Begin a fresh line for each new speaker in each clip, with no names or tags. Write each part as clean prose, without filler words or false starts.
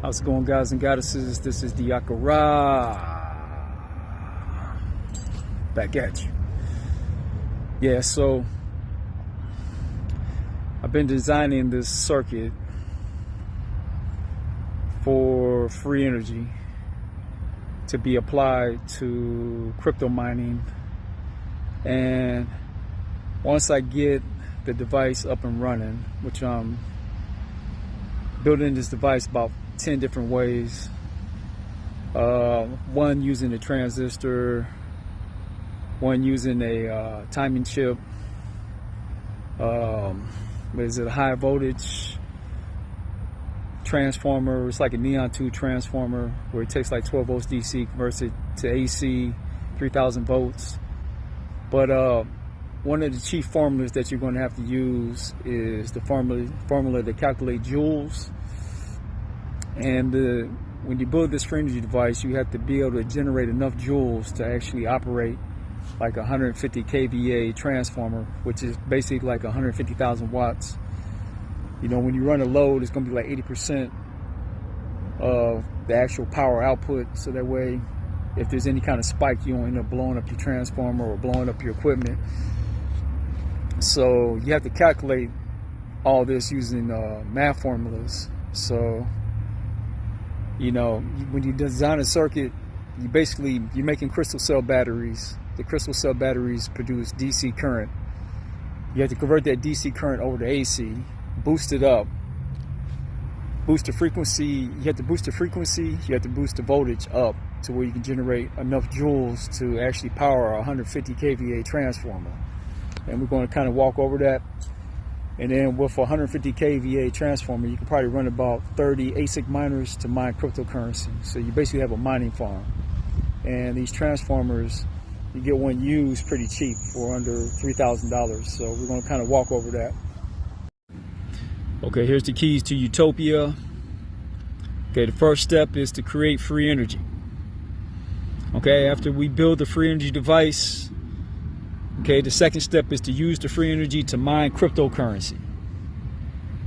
How's it going, guys and goddesses? This is the Yakara. Back at you. Yeah, so I've been designing this circuit for free energy to be applied to crypto mining. And once I get the device up and running, which I'm building this device about 10 different ways. One using a transistor, one using a timing chip. Is it a high voltage transformer? It's like a neon tube transformer where it takes like 12 volts DC, converts it to AC, 3000 volts. But one of the chief formulas that you're going to have to use is the formula to calculate joules. And when you build this free energy device, you have to be able to generate enough joules to actually operate like a 150 kVA transformer, which is basically like 150,000 watts. You know, when you run a load, it's going to be like 80% of the actual power output. So that way, if there's any kind of spike, you don't end up blowing up your transformer or blowing up your equipment. So you have to calculate all this using math formulas. So, you know, when you design a circuit, you're making crystal cell batteries. The crystal cell batteries produce DC current. You have to convert that DC current over to AC, boost it up, boost the frequency. You have to boost the frequency, you have to boost the voltage up to where you can generate enough joules to actually power a 150 kVA transformer. And we're going to kind of walk over that. And then with a 150 kVA transformer, you can probably run about 30 ASIC miners to mine cryptocurrency. So you basically have a mining farm. And these transformers, you get one used pretty cheap for under $3,000. So we're going to kind of walk over that. Okay, here's the keys to Utopia. Okay, the first step is to create free energy. Okay, after we build the free energy device, okay, the second step is to use the free energy to mine cryptocurrency.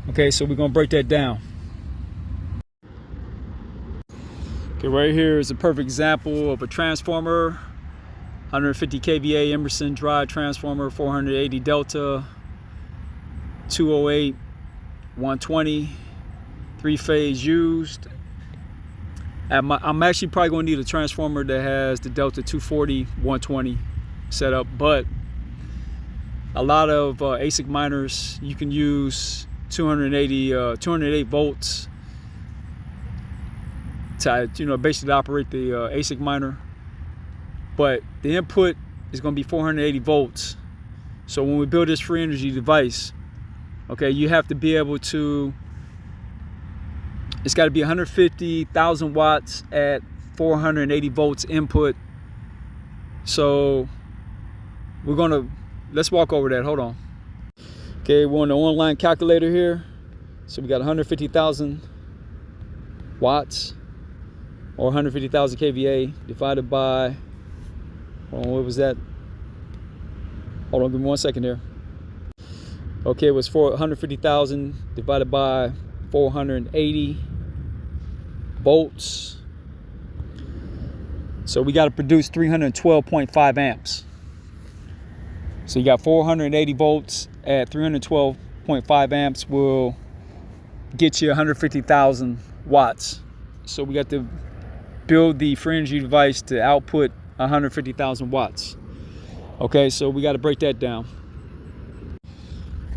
Okay, so we're going to break that down. Okay, right here is a perfect example of a transformer. 150 kVA Emergence drive transformer, 480 delta, 208, 120, three-phase used. I'm actually probably going to need a transformer that has the delta 240, 120 set up, but a lot of ASIC miners, you can use 208 volts to basically operate the ASIC miner. But the input is going to be 480 volts. So when we build this free energy device, okay, you have to be able to, it's got to be 150,000 watts at 480 volts input. So let's walk over that. Hold on. Okay, we're on the online calculator here. So we got 150,000 watts or 150,000 kVA divided by, hold on, what was that? Hold on, give me 1 second here. Okay, it was 150,000 divided by 480 volts. So we got to produce 312.5 amps. So you got 480 volts at 312.5 amps will get you 150,000 watts. So we got to build the free energy device to output 150,000 watts. Okay, so we got to break that down.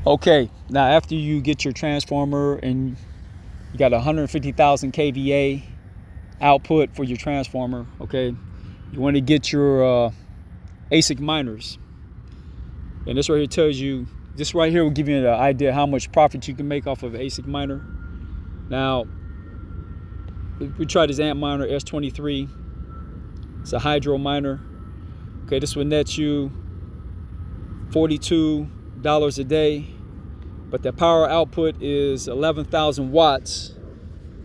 Okay, now after you get your transformer and you got 150,000 kVA output for your transformer, okay, you want to get your ASIC miners. And this right here tells you, this right here will give you an idea how much profit you can make off of an ASIC miner. Now, if we try this amp miner S23, it's a hydro miner. Okay, this will net you $42 a day, but the power output is 11,000 watts.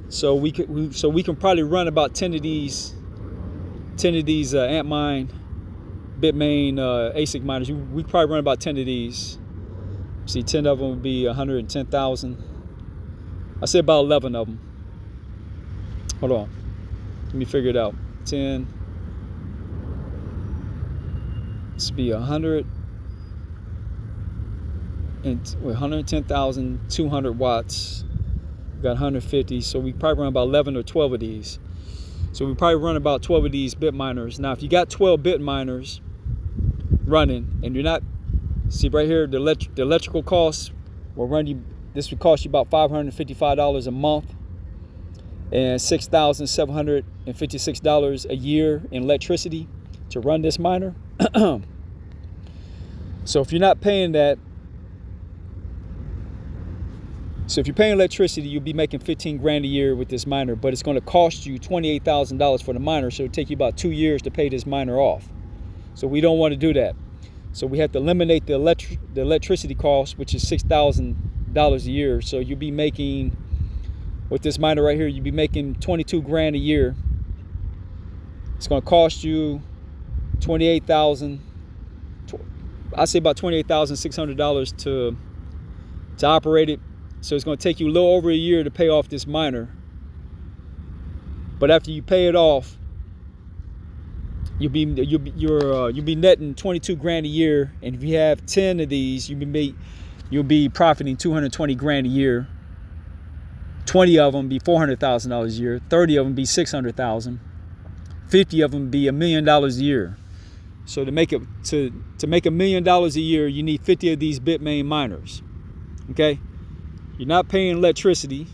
So we can probably run about 10 of these Antmine Bitmain ASIC miners. We probably run about 10 of these. See, 10 of them would be 110,000. I say about 11 of them. hold on, let me figure it out. 10, this would be 100 and 110,200 watts. We got 150, so we probably run about 11 or 12 of these. So we probably run about 12 of these bit miners. Now, if you got 12 bit miners running and you're not, see right here, the electrical costs will run you, this would cost you about $555 a month and $6,756 a year in electricity to run this miner. So if you're not paying that, so if you're paying electricity, you'll be making 15 grand a year with this miner, but it's going to cost you $28,000 for the miner, so it'll take you about 2 years to pay this miner off. So we don't want to do that. So we have to eliminate the electricity cost, which is $6,000 a year. So you'll be making, with this miner right here, you'll be making 22 grand a year. It's going to cost you $28,000. I say about $28,600 to operate it. So it's going to take you a little over a year to pay off this miner. But after you pay it off, you'll be netting 22 grand a year. And if you have 10 of these, you'll be profiting 220 grand a year. 20 of them be $400,000 a year. 30 of them be $600,000. 50 of them be $1 million a year. So to make it to make $1 million a year, you need 50 of these Bitmain miners. Okay, you're not paying electricity,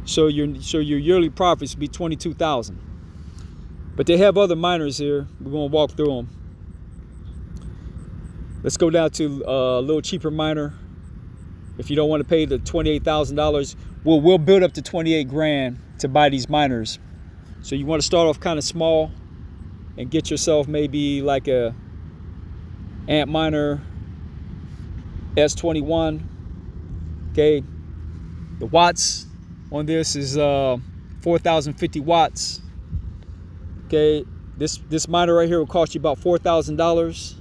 so your yearly profits will be $22,000. But they have other miners here. We're gonna walk through them. Let's go down to a little cheaper miner. If you don't want to pay the $28,000, we'll build up to 28 grand to buy these miners. So you want to start off kind of small and get yourself maybe like a Antminer S21. Okay, the watts on this is 4,050 watts. Okay, this miner right here will cost you about $4,000,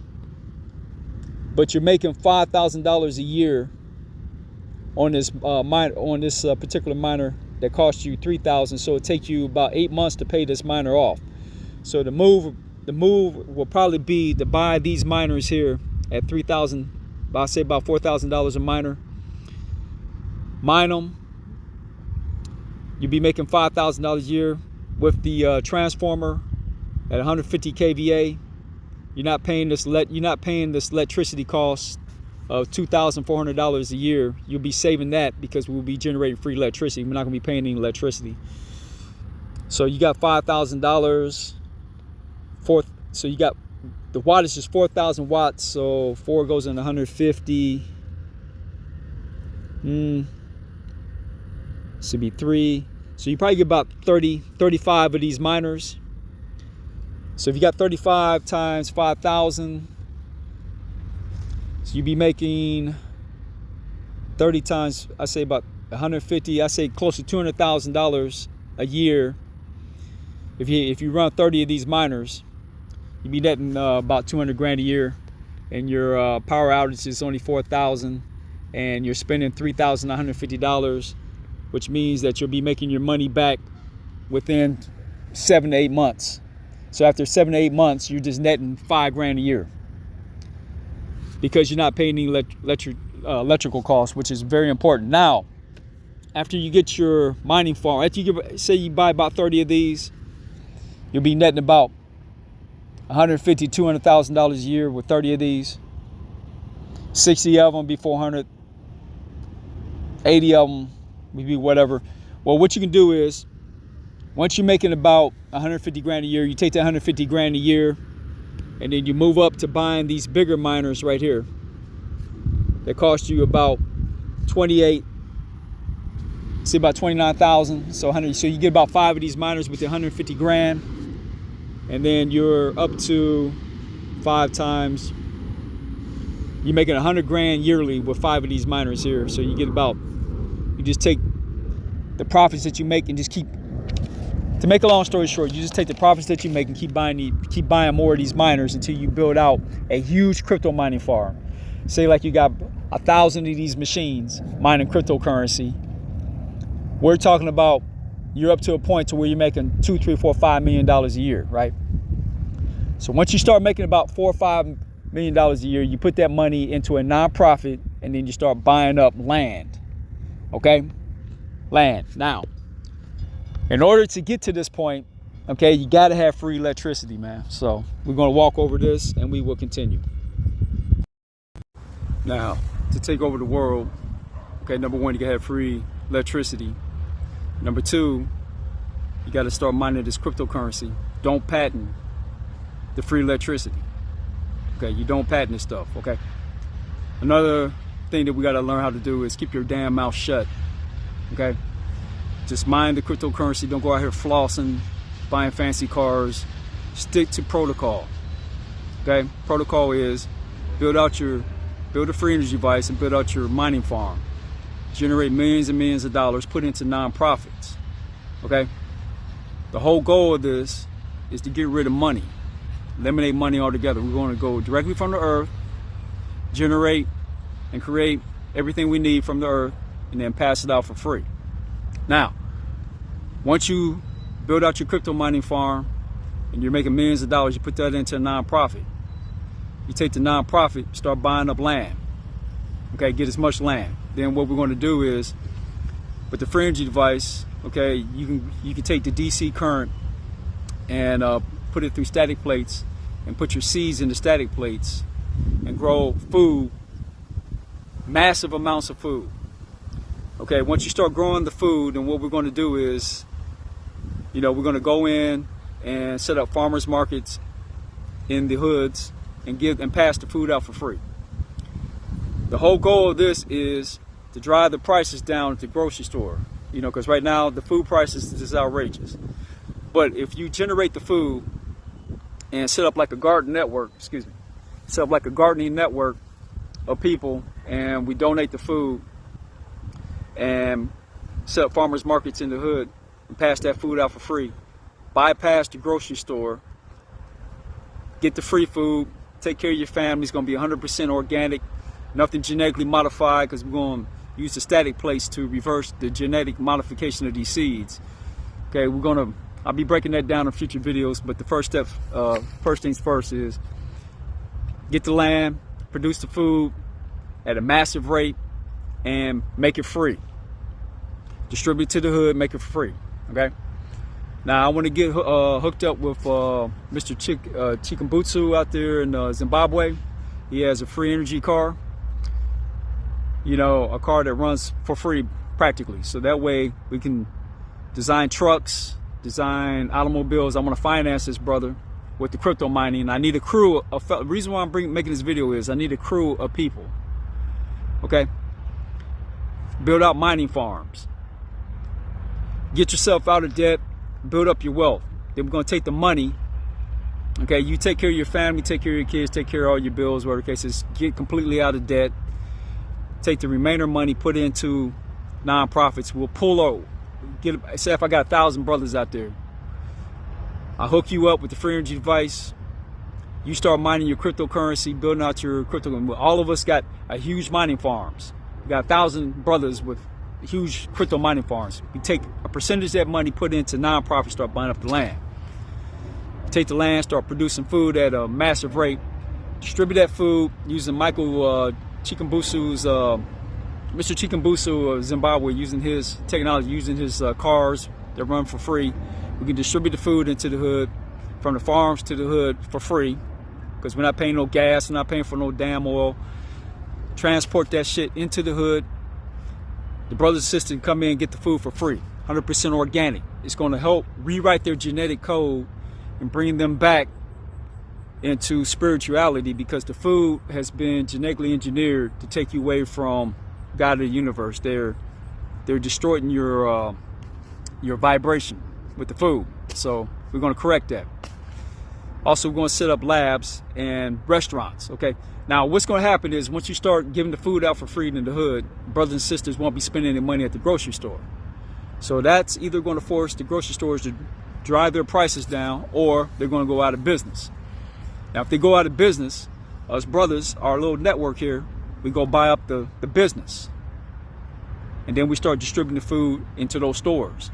but you're making $5,000 a year on this particular miner that costs you $3,000. So it takes you about 8 months to pay this miner off. So the move will probably be to buy these miners here at $3,000. I say about $4,000 a miner. Mine them. You'll be making $5,000 a year with the transformer at 150 kVA. You're not paying this electricity cost of $2,400 a year. You'll be saving that because we'll be generating free electricity. We're not going to be paying any electricity. So you got $5,000. So you got, the wattage is 4,000 watts. So 4 goes in 150. Should be 3. So you probably get about 35 of these miners. So if you got 35 times 5,000, so you'd be making 30 times, I say about 150, I say close to $200,000 a year. If you run 30 of these miners, you'd be netting about 200 grand a year, and your power outage is only 4,000, and you're spending $3,150, which means that you'll be making your money back within 7 to 8 months. So after 7 to 8 months, you're just netting 5 grand a year because you're not paying any electrical costs, which is very important. Now, after you get your mining farm, after say you buy about 30 of these, you'll be netting about $150,000, $200,000 a year with 30 of these. 60 of them be 400. 80 of them would be whatever. Well, what you can do is, once you're making about 150 grand a year, you take that 150 grand a year, and then you move up to buying these bigger miners right here. They cost you about 28, say about 29,000. So you get about 5 of these miners with the 150 grand, and then you're up to 5 times. You're making 100 grand yearly with 5 of these miners here. So you get about, you just take the profits that you make and just keep. To make a long story short, you just take the profits that you make and keep buying more of these miners until you build out a huge crypto mining farm. Say like you got 1,000 of these machines mining cryptocurrency. We're talking about you're up to a point to where you're making $2, $3, $4, $5 million a year, right? So once you start making about $4 or $5 million a year, you put that money into a nonprofit, and then you start buying up land. Okay, land. Now, in order to get to this point, okay, you got to have free electricity, man. So we're going to walk over this, and we will continue. Now, to take over the world, okay, number one, you got to have free electricity. Number two, you got to start mining this cryptocurrency. Don't patent the free electricity. Okay, you don't patent this stuff, okay? Another thing that we got to learn how to do is keep your damn mouth shut, okay? Just mine the cryptocurrency. Don't go out here flossing, buying fancy cars. Stick to protocol, okay? Protocol is build a free energy device and build out your mining farm. Generate millions and millions of dollars, put into nonprofits, okay? The whole goal of this is to get rid of money, eliminate money altogether. We're going to go directly from the earth, generate and create everything we need from the earth, and then pass it out for free. Now, once you build out your crypto mining farm and you're making millions of dollars, you put that into a nonprofit. You take the nonprofit, start buying up land. Okay, get as much land. Then what we're going to do is, with the free energy device, okay, you can take the DC current and put it through static plates and put your seeds in the static plates and grow food, massive amounts of food. Okay, once you start growing the food, then what we're going to do is, we're going to go in and set up farmers markets in the hoods and pass the food out for free. The whole goal of this is to drive the prices down at the grocery store, because right now the food prices is outrageous. But if you generate the food and set up like a gardening network of people, and we donate the food and set up farmers markets in the hood and pass that food out for free, bypass the grocery store, get the free food, take care of your family. It's going to be 100% organic, nothing genetically modified, because we're going to use the static plates to reverse the genetic modification of these seeds. Okay, I'll be breaking that down in future videos, but the first things first is get the land, produce the food at a massive rate, and make it free. Distribute to the hood, make it free. Okay. Now I want to get hooked up with Mr. Chikambutsu out there in Zimbabwe. He has a free energy car. A car that runs for free practically. So that way we can design trucks, design automobiles. I want to finance this brother with the crypto mining. I need a crew. The reason why I'm making this video is I need a crew of people. Okay. Build out mining farms. Get yourself out of debt. Build up your wealth. Then we're going to take the money. Okay, you take care of your family, take care of your kids, take care of all your bills, whatever the case is. Get completely out of debt. Take the remainder money, put it into nonprofits. We'll pull out. Say if I got 1,000 brothers out there, I'll hook you up with the free energy device. You start mining your cryptocurrency, building out your crypto. All of us got a huge mining farms. We got 1,000 brothers with huge crypto mining farms. We take a percentage of that money, put it into nonprofits, start buying up the land. Take the land, start producing food at a massive rate. Distribute that food using Mr. Chikambutsu of Zimbabwe, using his technology, using his cars that run for free. We can distribute the food into the hood, from the farms to the hood for free, because we're not paying no gas, we're not paying for no damn oil. Transport that shit into the hood. The brothers and sisters come in and get the food for free, 100% organic. It's going to help rewrite their genetic code and bring them back into spirituality, because the food has been genetically engineered to take you away from God of the universe. They're distorting your vibration with the food. So we're going to correct that. Also, we're going to set up labs and restaurants. Okay. Now, what's going to happen is once you start giving the food out for free in the hood, brothers and sisters won't be spending any money at the grocery store. So that's either going to force the grocery stores to drive their prices down, or they're going to go out of business. Now, if they go out of business, us brothers, our little network here, we go buy up the business. And then we start distributing the food into those stores.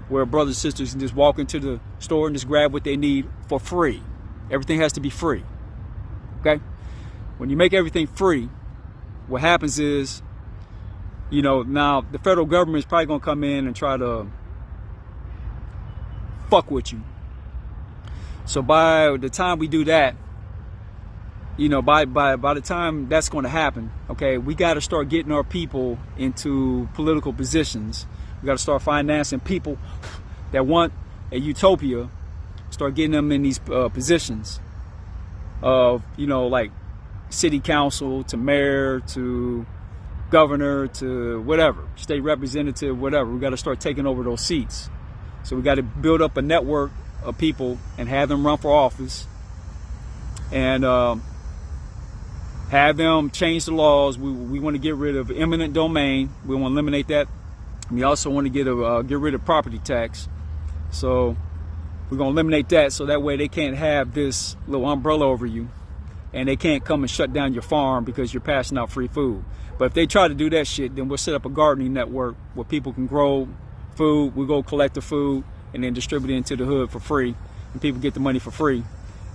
where brothers and sisters can just walk into the store and just grab what they need for free. Everything has to be free. Okay? When you make everything free, what happens is, you know, now the federal government is probably going to come in and try to fuck with you. So by the time we do that, you know, by the time that's going to happen, okay, we got to start getting our people into political positions. We got to start financing people that want a utopia, start getting them in these positions of, you know, like city council to mayor to governor to whatever, state representative, whatever. We got to start taking over those seats. So we got to build up a network of people and have them run for office and have them change the laws. We want to get rid of eminent domain. We want to eliminate that. We also want to get rid of property tax. So we're going to eliminate that so that way they can't have this little umbrella over you and they can't come and shut down your farm because you're passing out free food. But if they try to do that shit, then we'll set up a gardening network where people can grow food. We go collect the food and then distribute it into the hood for free, and people get the money for free.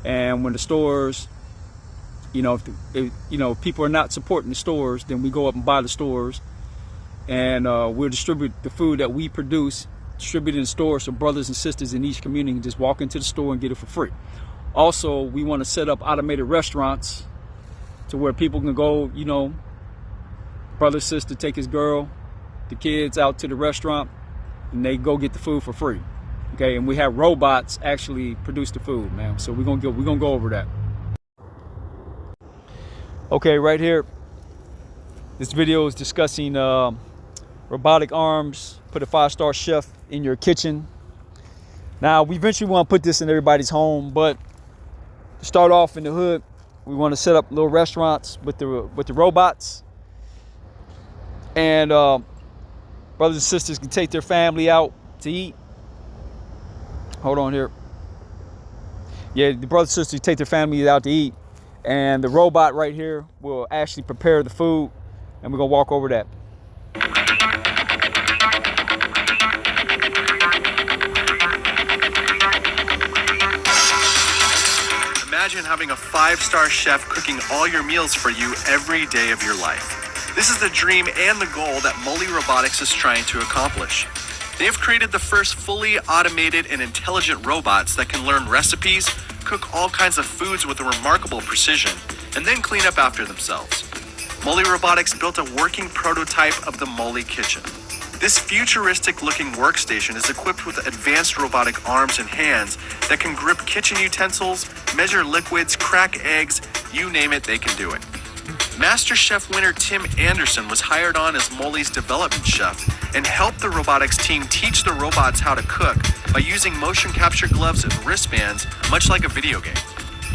And when the stores, you know, if people are not supporting the stores, then we go up and buy the stores, and we'll distribute the food that we produce, distribute it in stores so brothers and sisters in each community can just walk into the store and get it for free. Also, we want to set up automated restaurants to where people can go, you know, brother, sister, take his girl, the kids out to the restaurant, and they go get the food for free. Okay, and we have robots actually produce the food, man. So we're gonna go over that. Okay, right here, this video is discussing robotic arms. Put a 5-star chef in your kitchen. Now, we eventually want to put this in everybody's home, but to start off in the hood, we want to set up little restaurants with the robots, and brothers and sisters can take their family out to eat. Hold on here. Yeah, the brothers and sisters take their family out to eat, and the robot right here will actually prepare the food, and we're gonna walk over that.
Imagine having a 5-star chef cooking all your meals for you every day of your life. This is the dream and the goal that Molly Robotics is trying to accomplish. They have created the first fully automated and intelligent robots that can learn recipes, cook all kinds of foods with a remarkable precision, and then clean up after themselves. Molly Robotics built a working prototype of the Molly Kitchen. This futuristic-looking workstation is equipped with advanced robotic arms and hands that can grip kitchen utensils, measure liquids, crack eggs, you name it, they can do it. Master Chef winner Tim Anderson was hired on as Molly's development chef and helped the robotics team teach the robots how to cook by using motion capture gloves and wristbands, much like a video game.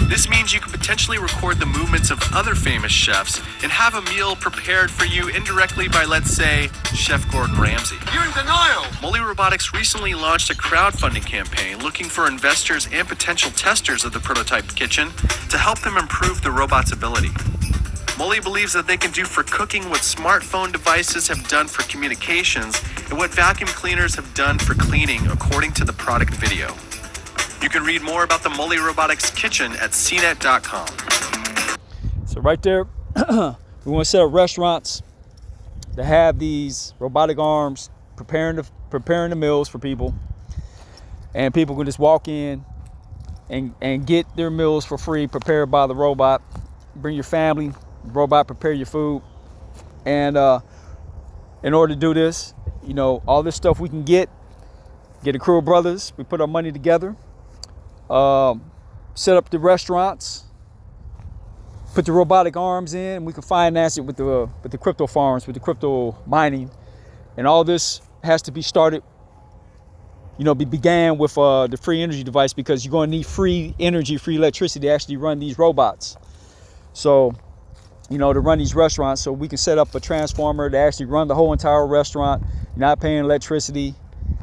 This means you can potentially record the movements of other famous chefs and have a meal prepared for you indirectly by, let's say, Chef Gordon Ramsay.
You're in denial!
Molly Robotics recently launched a crowdfunding campaign looking for investors and potential testers of the prototype kitchen to help them improve the robot's ability. Molly believes that they can do for cooking what smartphone devices have done for communications and what vacuum cleaners have done for cleaning, according to the product video. You can read more about the Molly Robotics kitchen at cnet.com.
So right there, we want to set up restaurants to have these robotic arms preparing the meals for people, and people can just walk in and get their meals for free, prepared by the robot. Bring your family, robot prepare your food, and in order to do this, you know, all this stuff we can get a crew of brothers. We put our money together, set up the restaurants, put the robotic arms in. We can finance it with the crypto farms, with the crypto mining, and all this has to be started. You know, began with the free energy device, because you're going to need free energy, free electricity to actually run these robots. So, you know, to run these restaurants, so we can set up a transformer to actually run the whole entire restaurant. You're not paying electricity,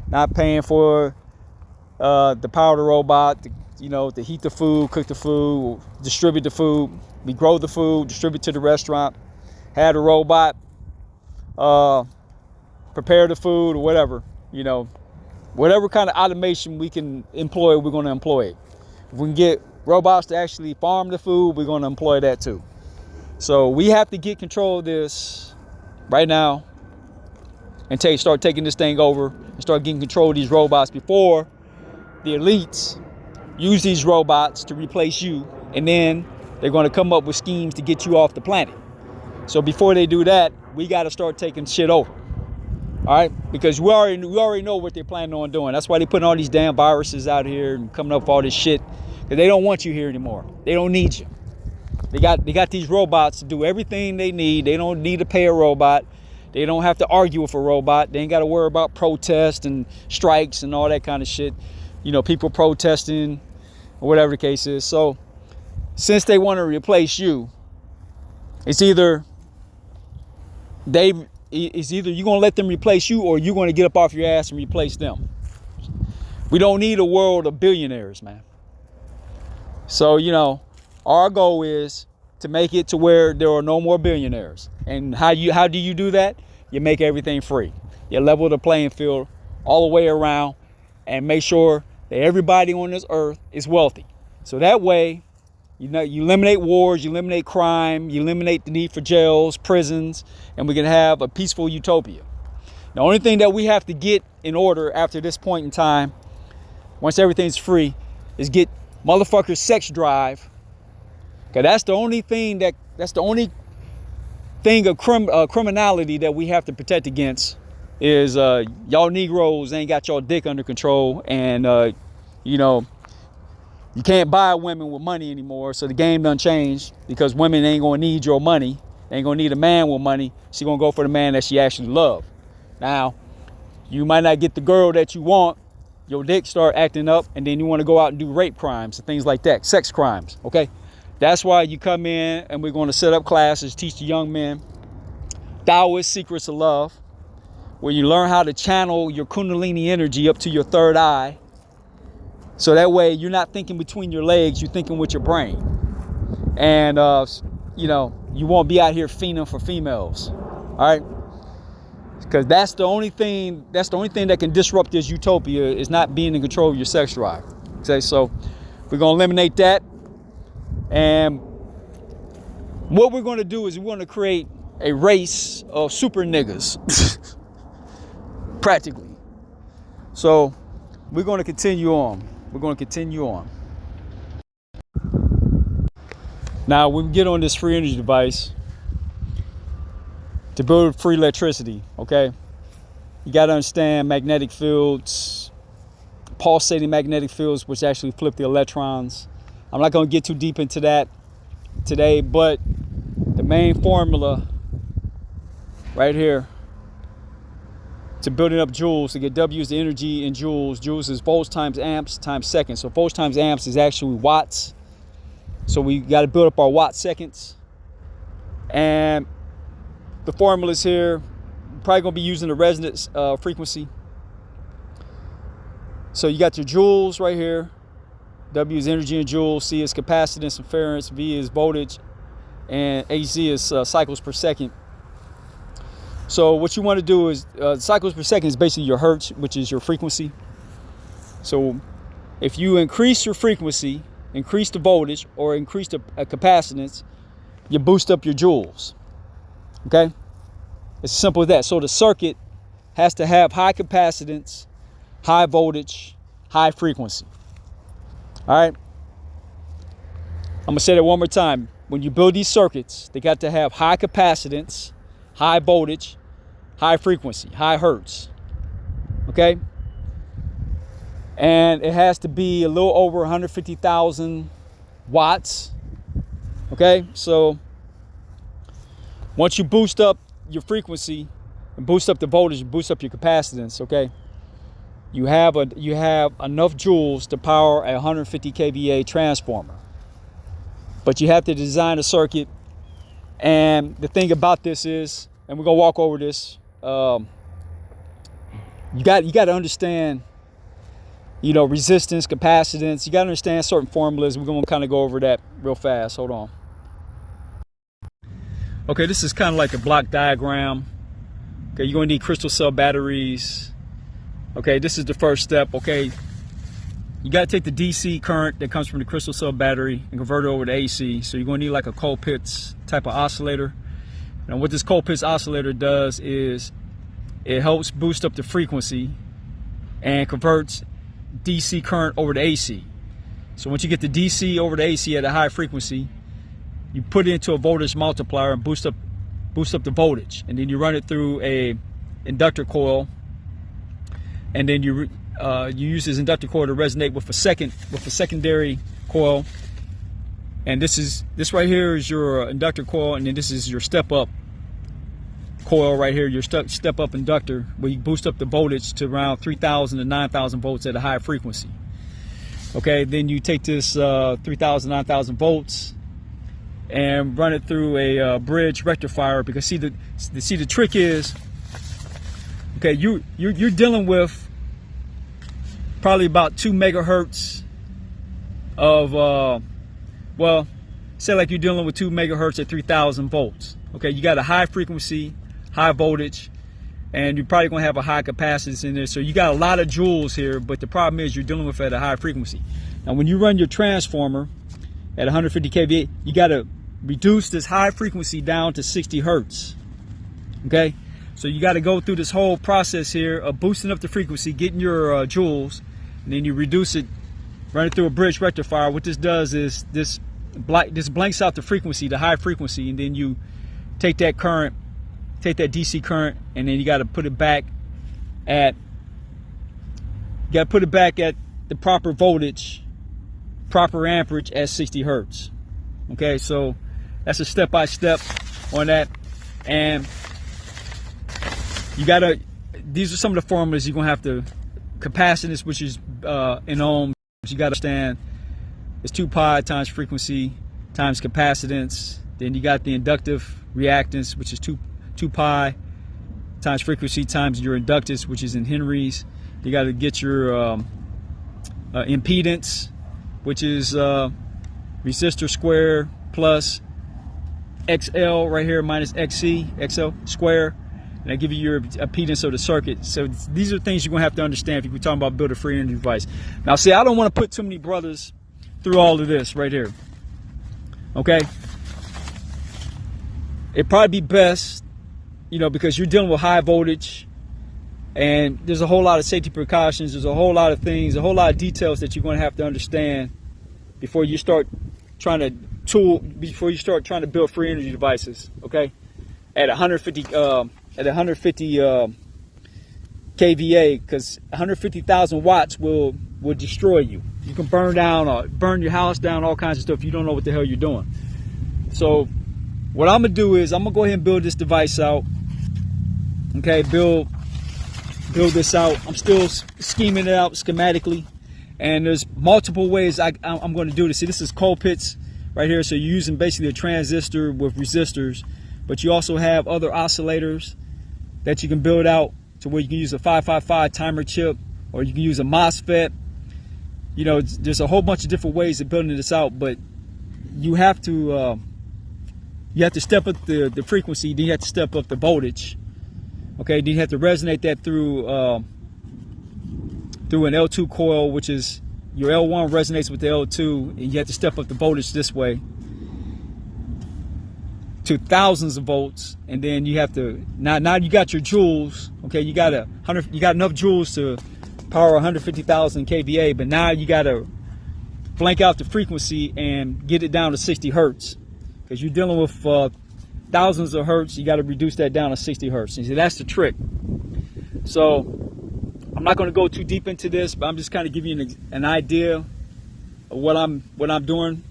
not paying for the power of the robot, to heat the food, cook the food, distribute the food. We grow the food, distribute to the restaurant, have the robot prepare the food or whatever, whatever kind of automation we can employ, we're going to employ it. If we can get robots to actually farm the food, we're going to employ that too. So we have to get control of this right now and start taking this thing over and start getting control of these robots before the elites use these robots to replace you, and then they're going to come up with schemes to get you off the planet. So before they do that, we got to start taking shit over. All right, because we already know what they're planning on doing. That's why they're putting all these damn viruses out here and coming up with all this shit, because they don't want you here anymore. They don't need you. They got these robots to do everything they need. They don't need to pay a robot. They don't have to argue with a robot. They ain't got to worry about protests and strikes and all that kind of shit. You know, people protesting or whatever the case is. So since they want to replace you, it's either you're going to let them replace you, or you're going to get up off your ass and replace them. We don't need a world of billionaires, man. So, you know, our goal is to make it to where there are no more billionaires. And how do you do that? You make everything free. You level the playing field all the way around and make sure that everybody on this earth is wealthy. So that way, you know, you eliminate wars, you eliminate crime, you eliminate the need for jails, prisons, and we can have a peaceful utopia. The only thing that we have to get in order after this point in time, once everything's free, is get motherfuckers' sex drive. Okay, that's the only thing of criminality that we have to protect against is y'all Negroes ain't got your dick under control, and you know, you can't buy women with money anymore. So the game done changed, because women ain't gonna need your money. They ain't gonna need a man with money. She gonna go for the man that she actually love. Now, you might not get the girl that you want. Your dick start acting up, and then you want to go out and do rape crimes and things like that, sex crimes. Okay. That's why you come in, and we're going to set up classes, teach the young men Taoist secrets of love, where you learn how to channel your Kundalini energy up to your third eye. So that way you're not thinking between your legs, you're thinking with your brain. And, you know, you won't be out here fiending for females. All right. Because that's the only thing that can disrupt this utopia, is not being in control of your sex drive. Okay. So we're going to eliminate that. And what we're going to do is we're going to create a race of super niggas, practically. So we're going to continue on. Now, when we get on this free energy device to build free electricity, okay, you got to understand magnetic fields, pulsating magnetic fields, which actually flip the electrons. I'm not going to get too deep into that today, but the main formula right here to building up joules, to get W is the energy in joules. Joules is volts times amps times seconds. So volts times amps is actually watts. So we got to build up our watt seconds. And the formulas here, probably going to be using the resonance frequency. So you got your joules right here. W is energy in joules, C is capacitance and ferrance, V is voltage, and AC is cycles per second. So what you want to do is, cycles per second is basically your hertz, which is your frequency. So if you increase your frequency, increase the voltage, or increase the capacitance, you boost up your joules. Okay? It's simple as that. So the circuit has to have high capacitance, high voltage, high frequency. All right, I'm gonna say that one more time. When you build these circuits, they got to have high capacitance, high voltage, high frequency, high hertz. Okay, and it has to be a little over 150,000 watts. Okay, so once you boost up your frequency and boost up the voltage, boost up your capacitance. Okay. You have enough joules to power a 150 kVA transformer. But you have to design a circuit. And the thing about this is, and we're gonna walk over this, you got to understand, you know, resistance, capacitance. You got to understand certain formulas. We're gonna kind of go over that real fast. Hold on. Okay, this is kind of like a block diagram. Okay, you're gonna need crystal cell batteries. Okay, this is the first step. Okay, you got to take the DC current that comes from the crystal cell battery and convert it over to AC. So you're going to need like a Colpitts type of oscillator. Now what this Colpitts oscillator does is it helps boost up the frequency and converts DC current over to AC. So once you get the DC over to AC at a high frequency, you put it into a voltage multiplier and boost up the voltage, and then you run it through a inductor coil, and then you use this inductor coil to resonate with a secondary coil. And this right here is your inductor coil, and then this is your step up coil right here, your step up inductor, where you boost up the voltage to around 3,000 to 9,000 volts at a high frequency. Okay, then you take this 3,000, 9,000 volts and run it through a bridge rectifier, because see the trick is, okay, you're dealing with probably about 2 megahertz of well, say like you're dealing with 2 megahertz at 3,000 volts. Okay, you got a high frequency, high voltage, and you're probably going to have a high capacitance in there. So you got a lot of joules here, but the problem is you're dealing with it at a high frequency. Now when you run your transformer at 150 kVA, you got to reduce this high frequency down to 60 hertz. Okay, so you got to go through this whole process here of boosting up the frequency, getting your joules, and then you reduce it, run it through a bridge rectifier. What this does is this blanks out the frequency, the high frequency, and then you take that current, take that DC current, and then you got to put it back at the proper voltage, proper amperage at 60 hertz. Okay, so that's a step-by-step on that. And you gotta, these are some of the formulas you're gonna have to, capacitance, which is in ohms, you gotta understand it's 2 pi times frequency times capacitance. Then you got the inductive reactance, which is 2 pi times frequency times your inductance, which is in henries. You got to get your impedance, which is resistor square plus XL right here minus XL square, and I give you your impedance of the circuit. So these are things you're gonna have to understand if you're talking about building a free energy device. Now see, I don't want to put too many brothers through all of this right here. Okay, it'd probably be best, you know, because you're dealing with high voltage, and there's a whole lot of safety precautions, there's a whole lot of things, a whole lot of details that you're going to have to understand before you start trying to build free energy devices. Okay, at 150 kVA, because 150,000 watts will destroy you. You can burn your house down, all kinds of stuff. You don't know what the hell you're doing. So what I'm gonna do is I'm gonna go ahead and build this device out. Okay, build this out. I'm still scheming it out schematically, and there's multiple ways I'm going to do this. See, this is Colpitts right here. So you're using basically a transistor with resistors, but you also have other oscillators that you can build out to where you can use a 555 timer chip, or you can use a MOSFET. You know, there's a whole bunch of different ways of building this out, but you have to step up the frequency, then you have to step up the voltage. Okay, then you have to resonate that through an L2 coil, which is your L1 resonates with the L2, and you have to step up the voltage this way to thousands of volts, and then you have to now you got your joules. Okay, you got enough joules to power 150,000 kVA, but now you got to blank out the frequency and get it down to 60 hertz, because you're dealing with thousands of hertz. You got to reduce that down to 60 hertz. And see, that's the trick. So I'm not going to go too deep into this, but I'm just kind of giving you an idea of what I'm doing,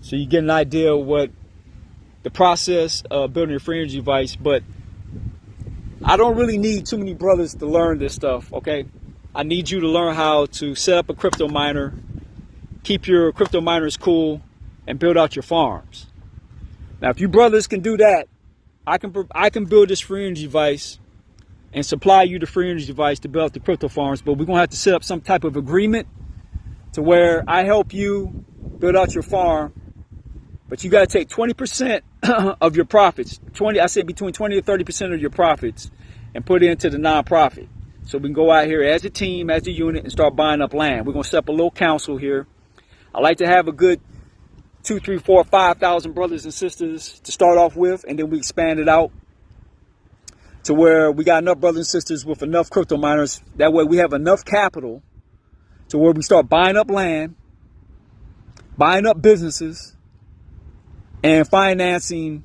so you get an idea of what the process of building a free energy device. But I don't really need too many brothers to learn this stuff. Okay, I need you to learn how to set up a crypto miner, keep your crypto miners cool, and build out your farms. Now, if you brothers can do that, I can build this free energy device and supply you the free energy device to build out the crypto farms. But we're gonna have to set up some type of agreement to where I help you build out your farm, but you got to take 20% of your profits. I say between 20 and 30% of your profits, and put it into the nonprofit. so we can go out here as a team, as a unit, and start buying up land. We're going to set up a little council here. I like to have a good 2, 3, 4, 5,000 brothers and sisters to start off with, and then we expand it out to where we got enough brothers and sisters with enough crypto miners. That way we have enough capital to where we start buying up land, buying up businesses, and financing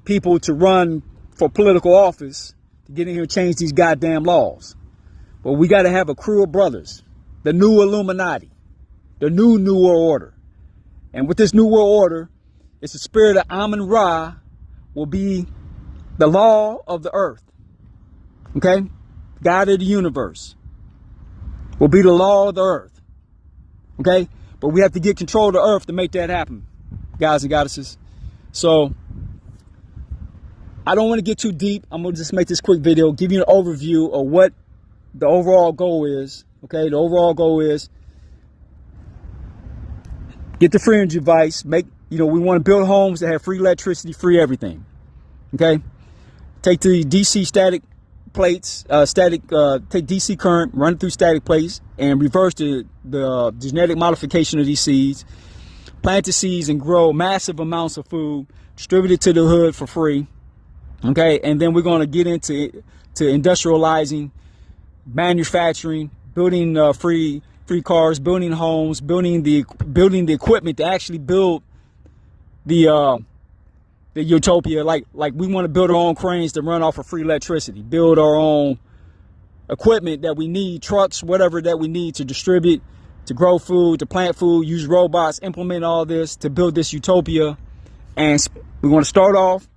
people to run for political office to get in here and change these goddamn laws. But we got to have a crew of brothers, the new Illuminati, the new World Order. And with this new world order, it's the spirit of Amun-Ra will be the law of the earth. Okay? God of the universe will be the law of the earth. Okay? But we have to get control of the earth to make that happen, guys and goddesses. So, I don't want to get too deep. I'm going to just make this quick video, give you an overview of what the overall goal is. Okay? The overall goal is get the free energy device. We want to build homes that have free electricity, free everything. Okay? Take the DC static plates, take DC current, run it through static plates, and reverse the genetic modification of these seeds. Plant the seeds and grow massive amounts of food. Distribute it to the hood for free. Okay? And then we're going to get into industrializing, manufacturing, building free cars, building homes, building the equipment to actually build the utopia. Like we want to build our own cranes to run off of free electricity, build our own equipment that we need, trucks, whatever that we need to distribute, to grow food, to plant food, use robots, implement all this to build this utopia. And we want to start off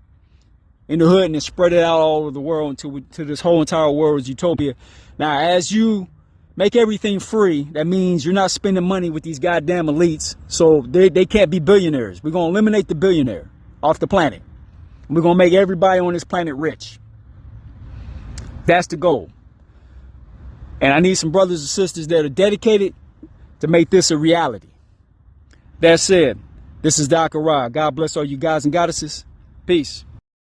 in the hood and then spread it out all over the world until this whole entire world is utopia. Now, as you make everything free, that means you're not spending money with these goddamn elites, so they can't be billionaires. We're going to eliminate the billionaire off the planet. We're going to make everybody on this planet rich. That's the goal. And I need some brothers and sisters that are dedicated to make this a reality. That said, this is Dr. Ra. God bless all you guys and goddesses. Peace.